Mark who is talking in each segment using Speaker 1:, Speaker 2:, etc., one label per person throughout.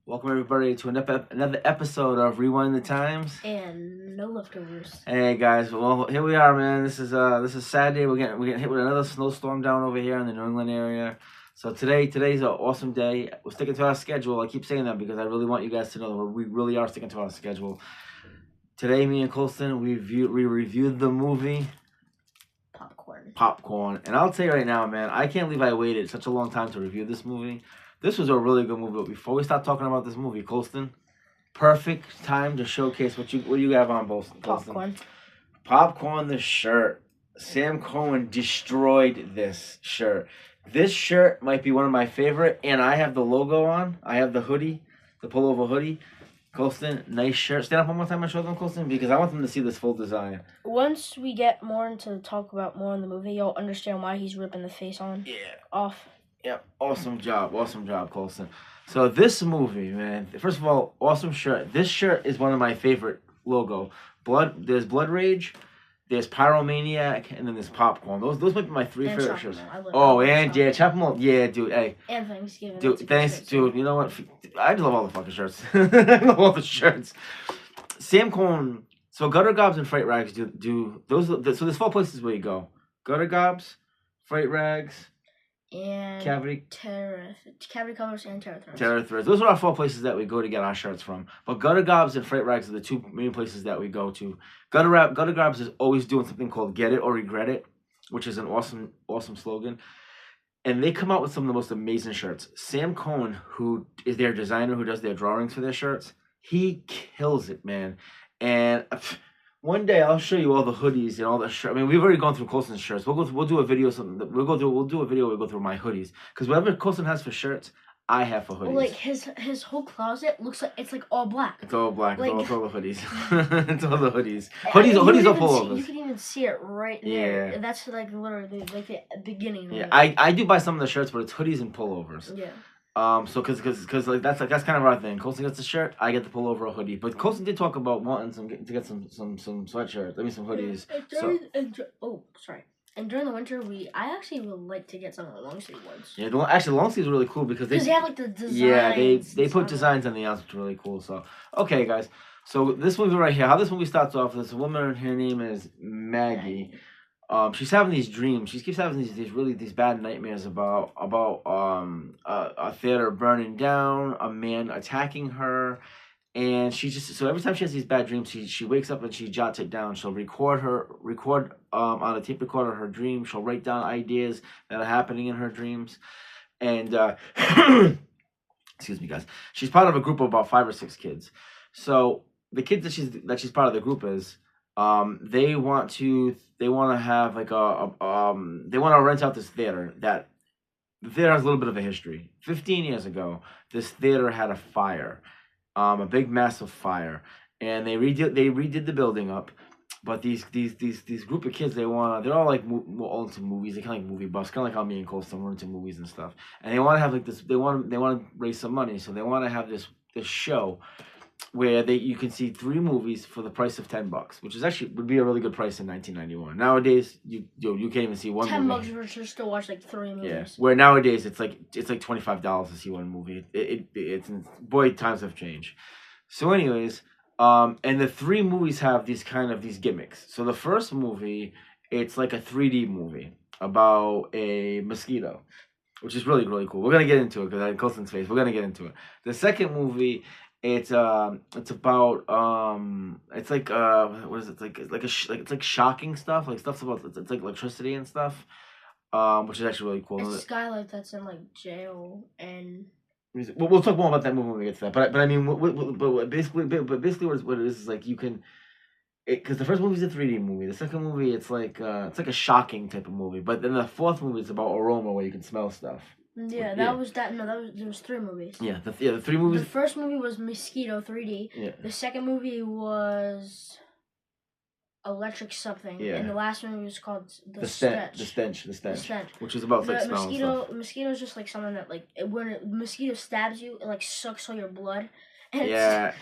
Speaker 1: Welcome everybody to another episode of Rewind the Times.
Speaker 2: And no leftovers.
Speaker 1: Hey guys, well here we are, man. This is Saturday. We're getting hit with another snowstorm down over here in the New England area. So today's an awesome day. We're sticking to our schedule. I keep saying that because I really want you guys to know that we really are sticking to our schedule. Today, me and Colston we reviewed the movie Popcorn. And I'll tell you right now, man, I can't believe I waited such a long time to review this movie. This was a really good movie. But before we start talking about this movie, Colston, perfect time to showcase what you have on, Colston. Popcorn, the shirt. Sam Cohen destroyed this shirt. This shirt might be one of my favorite, and I have the logo on. I have the hoodie, the pullover hoodie. Colston, nice shirt. Stand up one more time and show them, Colston, because I want them to see this full design.
Speaker 2: Once we get more into talk about more in the movie, you'll understand why he's ripping the face off.
Speaker 1: Yep, awesome job, Colston. So this movie, man, first of all, awesome shirt. This shirt is one of my favorite logo. There's Blood Rage, there's Pyromaniac, and then there's Popcorn. Those might be my three favorite shirts. Chop 'em up. Yeah, dude, hey.
Speaker 2: And Thanksgiving.
Speaker 1: Dude, thanks, dude. You know what? I love all the fucking shirts. I love all the shirts. Sam Cohen. So Gutter Gobs and Freight Rags do those. So there's 4 places where you go: Gutter Gobs, Freight Rags,
Speaker 2: and
Speaker 1: Cavity
Speaker 2: Colors and Terror Threads.
Speaker 1: Terror Threads. Those are our 4 places that we go to get our shirts from. But Gutter Gobs and Freight Rags are the 2 main places that we go to. Gutter Gobs is always doing something called Get It or Regret It, which is an awesome slogan. And they come out with some of the most amazing shirts. Sam Cohen, who is their designer, who does their drawings for their shirts, he kills it, man. And one day I'll show you all the hoodies and all the shirts. I mean, we've already gone through Colston's shirts. We'll do a video. We'll do a video where we go through my hoodies, because whatever Colston has for shirts, I have for hoodies.
Speaker 2: Well, like his whole closet looks like it's like all black.
Speaker 1: It's all black.
Speaker 2: Like,
Speaker 1: it's all the hoodies. It's all the hoodies. Hoodies are pullovers.
Speaker 2: You can even see it right there. Yeah. That's like literally like the beginning.
Speaker 1: Yeah, I do buy some of the shirts, but it's hoodies and pullovers.
Speaker 2: Yeah.
Speaker 1: So cause like that's kind of our thing. Colston gets the shirt, I get the pullover or hoodie. But Colston did talk about wanting to get some sweatshirts. I mean some hoodies.
Speaker 2: Sorry. And during the winter, I actually would like to get some of the long sleeve ones.
Speaker 1: Yeah, the long sleeves are really cool because they
Speaker 2: have like the designs.
Speaker 1: Yeah, they put designs on the outside, which is really cool. So okay, guys. So this movie right here, how this movie starts off, this woman, her name is Maggie. She's having these dreams. She keeps having these bad nightmares about a theater burning down, a man attacking her. And so every time she has these bad dreams, she wakes up and she jots it down. She'll record on a tape recorder her dreams. She'll write down ideas that are happening in her dreams. And excuse me, guys. She's part of a group of about 5 or 6 kids. So the kids that she's part of the group is, they want to have like they want to rent out this theater. That the theater has a little bit of a history. 15 years ago, this theater had a fire. A big massive fire, and they redid the building up, but these group of kids, they're all like all into movies. They kind of like movie buffs, kind of like how me and Colston were into movies and stuff. And they want to have like this. They want to raise some money, so they want to have this show where you can see 3 movies for the price of $10, which is actually would be a really good price in 1991. Nowadays, you can't even see one movie.
Speaker 2: $10 versus to watch like 3 movies.
Speaker 1: Yeah, where nowadays it's like $25 to see one movie. Boy, times have changed. So, anyways, and the 3 movies have these gimmicks. So the first movie, it's like a 3D movie about a mosquito, which is really, really cool. We're gonna get into it because I had Colston's face. We're gonna get into it. The second movie, it's about it's like what is it, it's like shocking stuff, like stuff's about it's like electricity and stuff, which is actually really cool.
Speaker 2: It's a Skylight that's in like jail, and
Speaker 1: we'll talk more about that movie when we get to that. But I mean, basically what it is like you can, because the first movie is a 3D movie. The second movie it's like a shocking type of movie. But then the fourth movie is about aroma, where you can smell stuff.
Speaker 2: Yeah, there was 3 movies.
Speaker 1: Yeah, the 3 movies.
Speaker 2: The first movie was Mosquito 3D. Yeah. The second movie was Electric something. Yeah. And the last movie was called The Stench.
Speaker 1: The stench. Which is about like smelling stuff.
Speaker 2: Mosquito is just like something that like when a mosquito stabs you, it like sucks all your blood,
Speaker 1: Yeah,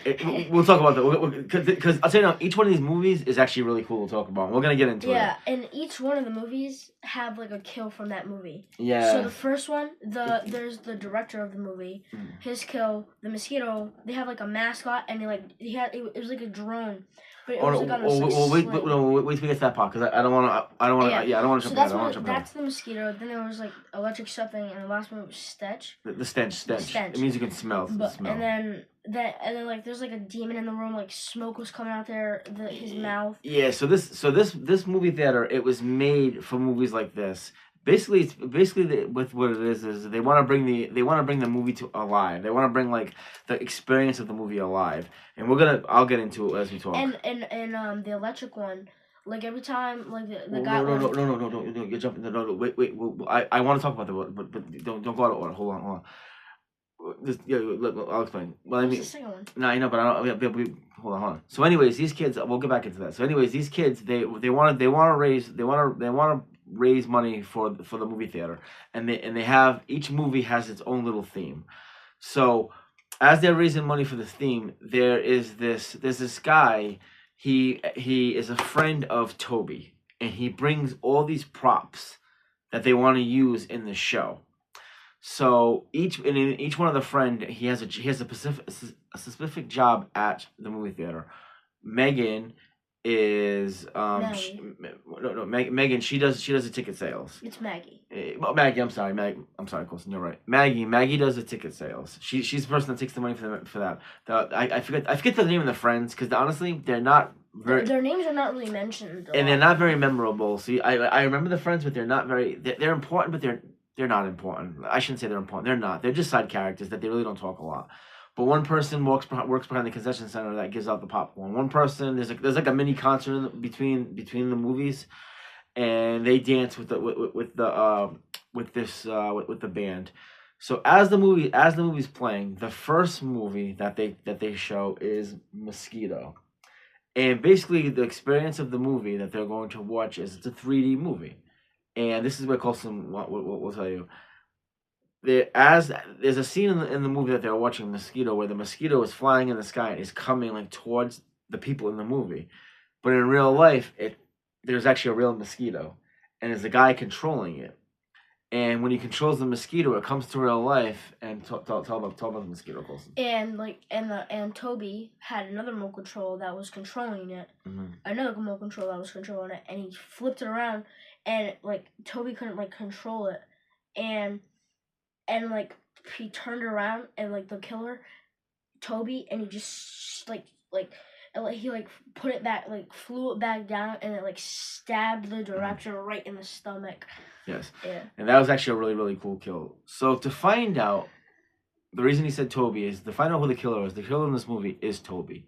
Speaker 1: we'll talk about that because I'll tell you now, each one of these movies is actually really cool to talk about. We're gonna get into it.
Speaker 2: Yeah, and each one of the movies have like a kill from that movie.
Speaker 1: Yeah.
Speaker 2: So the first one, there's the director of the movie, his kill, the mosquito. They have like a mascot, and it was like a drone. But it was like on
Speaker 1: wait till we get to that part because I don't want to jump
Speaker 2: so
Speaker 1: ahead.
Speaker 2: That's the mosquito. Then there was like electric something, and the last one was stench.
Speaker 1: The stench. It means you can smell. Smell.
Speaker 2: And then like there's like a demon in the room. Like smoke was coming out there. His mouth.
Speaker 1: Yeah. So this movie theater, it was made for movies like this. Basically, with what it is they want to bring the movie to alive. They want to bring like the experience of the movie alive, and I'll get into it as we talk.
Speaker 2: And the electric one, like every time like the guy.
Speaker 1: No, you're jumping. No, wait. I want to talk about that, but don't go out of order. Hold on. I'll explain. Well, I mean,
Speaker 2: the second one?
Speaker 1: No, I know, but I don't. Hold on. So, anyways, these kids. We'll get back into that. So, anyways, these kids they want to raise money for the movie theater, and they have each movie has its own little theme. So, as they're raising money for this theme, there's this guy. He is a friend of Toby, and he brings all these props that they want to use in the show. So in each one of the friend, he has a specific job at the movie theater. Megan is Megan. She does the ticket sales.
Speaker 2: It's Maggie.
Speaker 1: Maggie, I'm sorry, Colson, you're right. Maggie does the ticket sales. She's the person that takes the money for that. I forget the name of the friends because honestly they're not very.
Speaker 2: Their names are not really mentioned.
Speaker 1: And they're not very memorable. So I remember the friends, but they're not very. They're important, but they're not important. I shouldn't say they're important. They're not. They're just side characters that they really don't talk a lot. But one person works behind the concession center that gives out the popcorn. One person there's like a mini concert between the movies, and they dance with the band. So as the movie's playing, the first movie that they show is Mosquito, and basically the experience of the movie that they're going to watch is it's a 3D movie. And this is what Colson will tell you. There's a scene in the movie that they're watching, Mosquito, where the mosquito is flying in the sky and is coming like towards the people in the movie. But in real life, there's actually a real mosquito, and there's a guy controlling it. And when he controls the mosquito, it comes to real life. And tell about the mosquito, Colson.
Speaker 2: And Toby had another remote control that was controlling it. Mm-hmm. Another remote control that was controlling it, and he flipped it around. And like Toby couldn't like control it, and like he turned around and like the killer, Toby, and he just he like put it back, like flew it back down, and it like stabbed the director right in the stomach.
Speaker 1: Yes.
Speaker 2: Yeah.
Speaker 1: And that was actually a really, really cool kill. So to find out, the reason he said Toby is to find out who the killer is. The killer in this movie is Toby.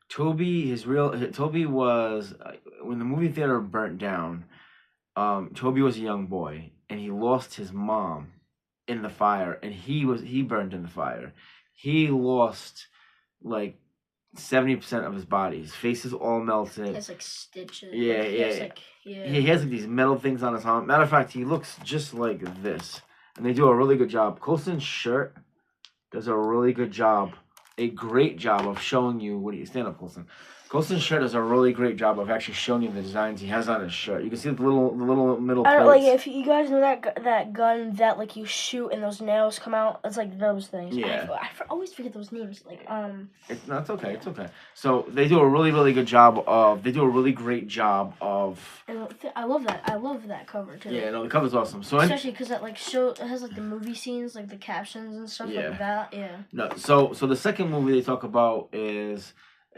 Speaker 1: Toby was when the movie theater burnt down. Toby was a young boy, and he lost his mom in the fire, and he burned in the fire. He lost like 70% of his body. His face is all melted.
Speaker 2: He has like stitches.
Speaker 1: Yeah. He has like these metal things on his arm. Matter of fact, he looks just like this, and they do a really good job. Colson's shirt does a really good job, a great job of showing you what stand up, Colson. Colson's shirt does a really great job of actually showing you the designs he has on his shirt. You can see the little middle plates.
Speaker 2: Like if you guys know that gun that like you shoot and those nails come out, it's like those things.
Speaker 1: Yeah.
Speaker 2: I always forget those names. Like
Speaker 1: It's okay. It's okay. So they do a really really good job of. They do a really great job of.
Speaker 2: And I love that. I love that cover too.
Speaker 1: Yeah, no, the cover's awesome. So
Speaker 2: especially because that like it has like the movie scenes, like the captions and stuff like that. Yeah.
Speaker 1: No, so the second movie they talk about is.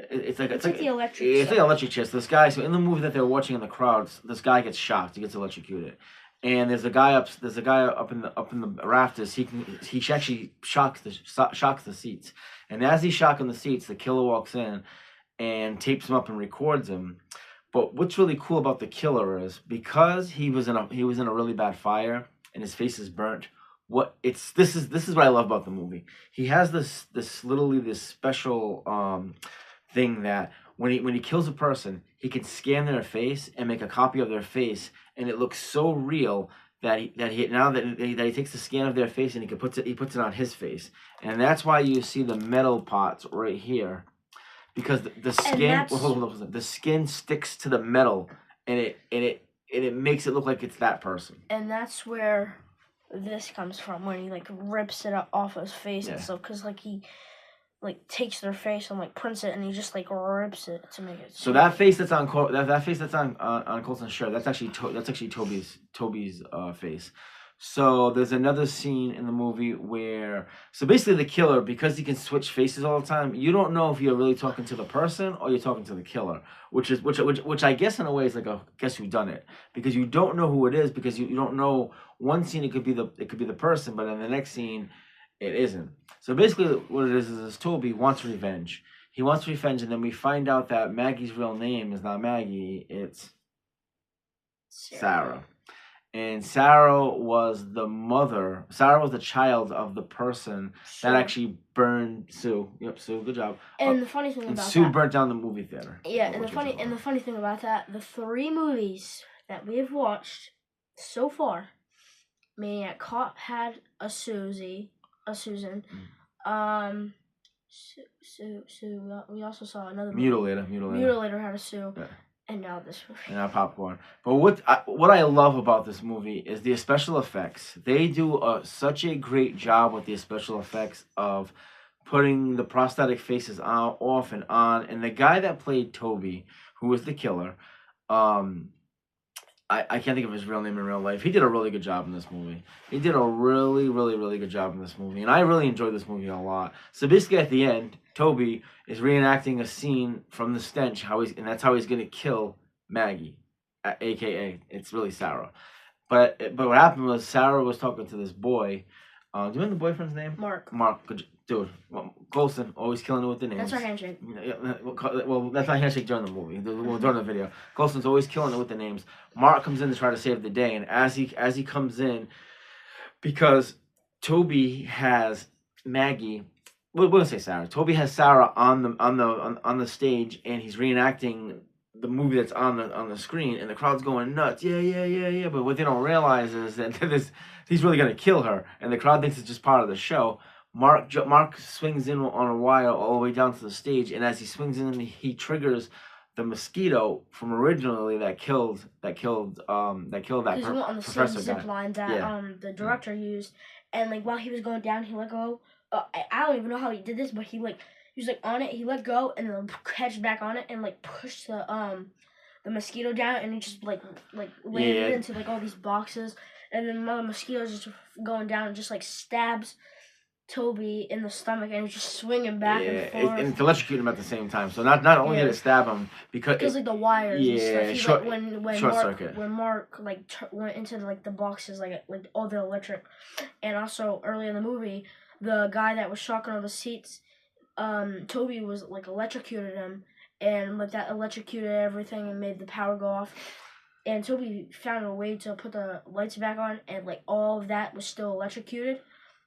Speaker 1: It's like
Speaker 2: the electric.
Speaker 1: It's like electric chair. So this guy. So in the movie that they're watching in the crowds, this guy gets shocked. He gets electrocuted, and there's a guy up in the rafters. He actually shocks the seats, and as he's shocking the seats, the killer walks in, and tapes him up and records him. But what's really cool about the killer is because he was in a really bad fire and his face is burnt. This is what I love about the movie. He has this special thing that when he kills a person, he can scan their face and make a copy of their face, and it looks so real that he takes the scan of their face and he puts it on his face, and that's why you see the metal parts right here, because the skin the skin sticks to the metal, and it makes it look like it's that person.
Speaker 2: And that's where this comes from, when he like rips it off his face and stuff, because like he like takes their face and like prints it, and he just like rips it to make it.
Speaker 1: So that face that's on that face that's on Coulson's shirt, that's actually Toby's face. So there's another scene in the movie where, so basically the killer, because he can switch faces all the time, you don't know if you're really talking to the person or you're talking to the killer, which I guess in a way is like a guess who done it, because you don't know who it is, because you don't know. One scene it could be the person, but in the next scene it isn't. So basically what it is Toby wants revenge. He wants revenge, and then we find out that Maggie's real name is not Maggie, it's Sarah. And Sarah was the mother. Sarah was the child of the person that actually burned Sue. Yep, Sue. Good job.
Speaker 2: And the funny thing about
Speaker 1: Sue burnt down the movie theater.
Speaker 2: Yeah, and the funny thing about that, the 3 movies that we have watched so far, Maniac Cop had a Susan. We also saw another movie. Mutilator had a Sue. Yeah. And now this movie. And now
Speaker 1: Popcorn. But what I love about this movie is the special effects. They do such a great job with the special effects of putting the prosthetic faces on, off and on. And the guy that played Toby, who was the killer, I can't think of his real name in real life. He did a really good job in this movie. He did a really, really, really good job in this movie. And I really enjoyed this movie a lot. So basically at the end, Toby is reenacting a scene from The Stench, and that's how he's going to kill Maggie, a.k.a. it's really Sarah. But what happened was Sarah was talking to this boy. Do you remember the boyfriend's name?
Speaker 2: Mark.
Speaker 1: Good dude. Coulson, always killing it with the names.
Speaker 2: That's our handshake.
Speaker 1: Well, that's not handshake during the movie. During the video. Coulson's always killing it with the names. Mark comes in to try to save the day, and as he comes in, because Toby has Maggie. We're gonna say Sarah. Toby has Sarah on the stage, and he's reenacting the movie that's on the screen, and the crowd's going nuts. Yeah. But what they don't realize is that he's really gonna kill her, and the crowd thinks it's just part of the show. Mark swings in on a wire all the way down to the stage, and as he swings in, he triggers the mosquito from originally that killed that professor
Speaker 2: on the same zip line that the director used, and like while he was going down, he let go. I don't even know how he did this, but he was like on it. He let go and then catch back on it and like pushed the mosquito down, and he just like landed into like all these boxes, and then the mosquito's just going down and just like stabs Toby in the stomach, and he's just swinging back and forth.
Speaker 1: And to electrocute him at the same time. So not only did it stab him, because
Speaker 2: like the wires and stuff.
Speaker 1: Short circuit.
Speaker 2: When Mark like went into like the boxes, like all the electric, and also early in the movie, the guy that was shocking all the seats, Toby was like electrocuted him, and like that electrocuted everything and made the power go off. And Toby found a way to put the lights back on, and like all of that was still electrocuted.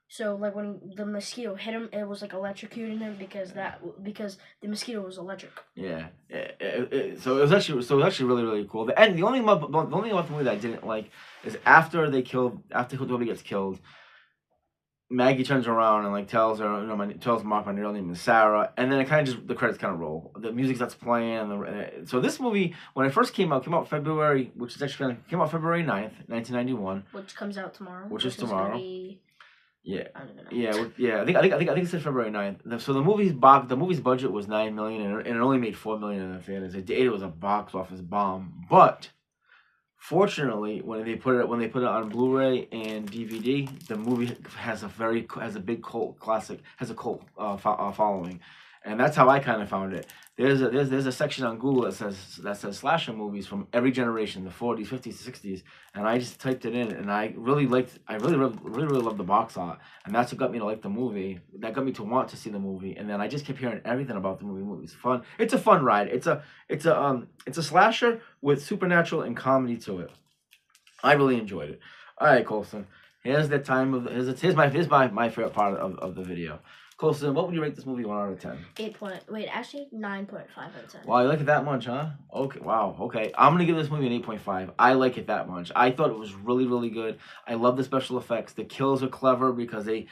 Speaker 2: So like when the mosquito hit him, it was like electrocuting him because the mosquito was electric.
Speaker 1: Yeah. So it was actually really, really cool. And the only one movie that I didn't like is after Toby gets killed, Maggie turns around and like tells Mark my real name is Sarah, and then the credits kind of roll. The music starts playing, so this movie, when it first came out February, came out February 9th, 1991,
Speaker 2: which comes out tomorrow.
Speaker 1: Which is tomorrow.
Speaker 2: Yeah. I don't
Speaker 1: know. Yeah. I think it said February 9th. So the movie's budget was $9 million, and it only made $4 million in the theaters. It was a box office bomb. But fortunately, when they put it on Blu-ray and DVD, the movie has a big cult classic, has a cult following, and that's how I kind of found it. There's a section on Google that says slasher movies from every generation, the 40s, 50s, 60s, and I just typed it in, and I really loved the box art, and that's what got me to like the movie. That got me to want to see the movie, and then I just kept hearing everything about the movie. The movie's fun. It's a fun ride. It's a slasher with supernatural and comedy to it. I really enjoyed it. All right, Coulson. Here's my favorite part of the video. Colson, what would you rate this movie 1 out of 10?
Speaker 2: 9.5 out of 10.
Speaker 1: Wow, you like it that much, huh? Okay, wow, okay. I'm gonna give this movie an 8.5. I like it that much. I thought it was really, really good. I love the special effects. The kills are clever because the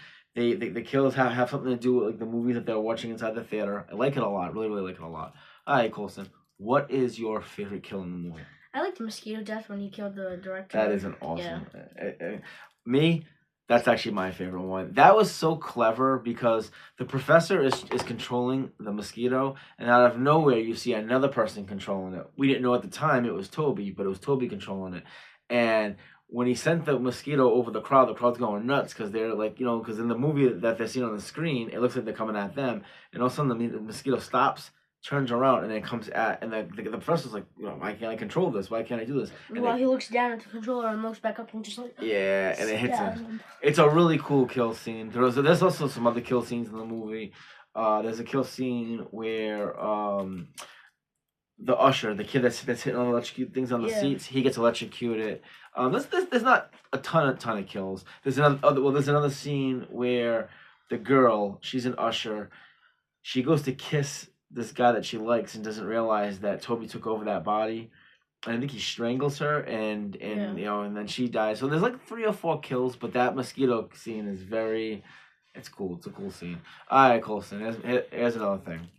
Speaker 1: kills have something to do with like the movies that they're watching inside the theater. I like it a lot. Really, really like it a lot. All right, Colson, what is your favorite kill in the movie?
Speaker 2: I like the mosquito death when he killed the director.
Speaker 1: That is an awesome. Yeah. Me, that's actually my favorite one. That was so clever because the professor is controlling the mosquito, and out of nowhere you see another person controlling it. We didn't know at the time it was Toby, but it was Toby controlling it. And when he sent the mosquito over the crowd's going nuts because they're like, you know, because in the movie that they're seeing on the screen, it looks like they're coming at them, and all of a sudden the mosquito stops, turns around, and then comes at, and the professor's like, you know, why can't I control this? Why can't I do this? And
Speaker 2: well, he looks down at the controller and looks back up and just like,
Speaker 1: yeah, and it hits him. It's a really cool kill scene. There's also some other kill scenes in the movie. There's a kill scene where the usher, the kid that's hitting all the electrocute things on the seats, he gets electrocuted. There's not a ton of kills. There's another scene where the girl, she's an usher, she goes to kiss this guy that she likes and doesn't realize that Toby took over that body. And I think he strangles her and you know, and then she dies. So there's like 3 or 4 kills, but that mosquito scene is it's cool. It's a cool scene. All right, Colson, here's another thing.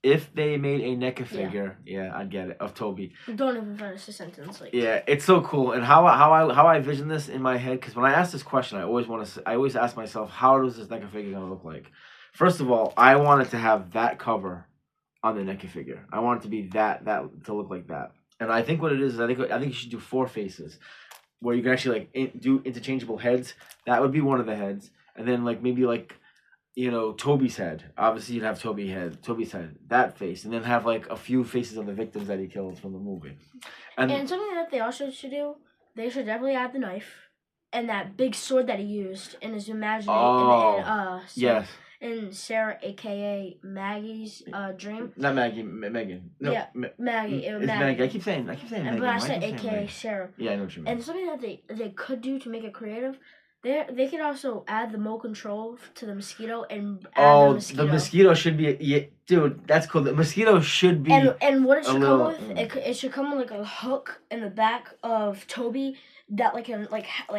Speaker 1: If they made a NECA figure, I'd get it, of Toby.
Speaker 2: Don't even finish the sentence. Like,
Speaker 1: yeah, it's so cool. And how I vision this in my head, because when I ask this question, I always ask myself, how does this NECA figure gonna look like? First of all, I want it to have that cover on the NECA figure. I want it to be that to look like that. And I think what it is I think you should do 4 faces, where you can actually like do interchangeable heads. That would be one of the heads, and then like maybe like, you know, Toby's head. Obviously, you'd have Toby's head, that face, and then have like a few faces of the victims that he killed from the movie.
Speaker 2: And something that they also should do, they should definitely add the knife and that big sword that he used in his imagination.
Speaker 1: Yes.
Speaker 2: In Sarah, aka Maggie's dream.
Speaker 1: Not Maggie, Megan. No,
Speaker 2: yeah, Maggie.
Speaker 1: It's Maggie. I keep saying Megan.
Speaker 2: But I said aka Sarah.
Speaker 1: Yeah, I know what you mean.
Speaker 2: And something that they could do to make it creative, they could also add the remote control to the mosquito and add the mosquito.
Speaker 1: The mosquito should be dude. That's cool. The mosquito should be.
Speaker 2: And what it should come with, it should come with like a hook in the back of Toby that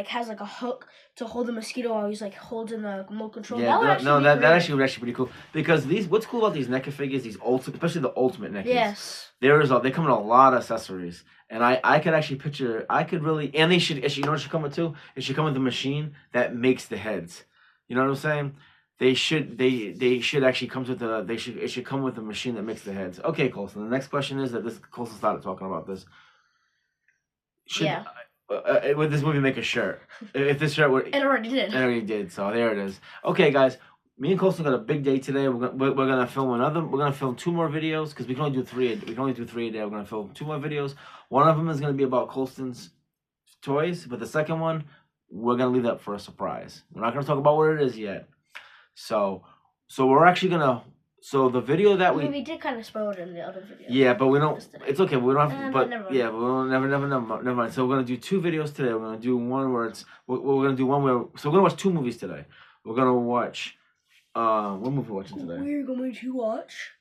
Speaker 2: has like a hook to hold the mosquito while he's like holding the remote control.
Speaker 1: Yeah, that actually would be pretty cool, because what's cool about these NECA figures, especially the ultimate NECAs.
Speaker 2: Yes.
Speaker 1: They come in a lot of accessories, and I could actually picture, and they should, you know what should come with too? It should come with a machine that makes the heads. You know what I'm saying? They should actually come with it should come with a machine that makes the heads. Okay, Colson. The next question is that Colson started talking about this. Would this movie make a shirt? If this shirt would,
Speaker 2: it already did.
Speaker 1: It already did. So there it is. Okay, guys. Me and Colson got a big day today. We're gonna film We're gonna film 2 more videos, because we can only do 3. We can only do 3 a day. We're gonna film 2 more videos. One of them is gonna be about Colson's toys, but the second one, we're gonna leave that for a surprise. We're not gonna talk about what it is yet. So we're actually gonna. So the video that we
Speaker 2: did kind of spoil it in the other video.
Speaker 1: Yeah, but we don't. It's okay. We don't have. But
Speaker 2: never
Speaker 1: never mind. So we're gonna do 2 videos today. We're gonna do one where we're gonna do one where. So we're gonna watch 2 movies today. We're gonna watch. What movie we're watching today?
Speaker 2: We're going to watch.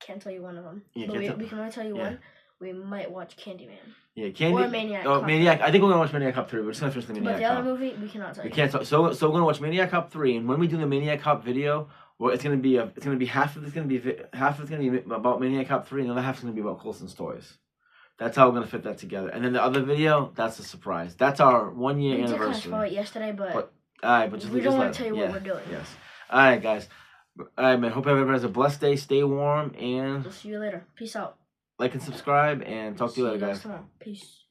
Speaker 2: Can't tell you one of them.
Speaker 1: Yeah,
Speaker 2: we can only tell you one. We might watch Candyman.
Speaker 1: Yeah, Candyman.
Speaker 2: Or Maniac.
Speaker 1: Maniac. I think we're gonna watch Maniac Cop 3. We're just gonna finish the Maniac Cop.
Speaker 2: But the other movie, we cannot tell you.
Speaker 1: We can't talk. So we're gonna watch Maniac Cop 3, and when we do the Maniac Cop video, well, it's gonna be half of it's gonna be about Maniac Cop 3, and the other half is gonna be about Colson's toys. That's how we're gonna fit that together. And then the other video, that's a surprise. That's our 1-year anniversary.
Speaker 2: We did kind of spoil it yesterday, but
Speaker 1: just
Speaker 2: we don't want to tell you what we're doing.
Speaker 1: Yes. All right, guys. All right, man. Hope everybody has a blessed day. Stay warm, and
Speaker 2: we'll see you later. Peace out.
Speaker 1: Like and subscribe, and talk to you later, guys.
Speaker 2: Peace.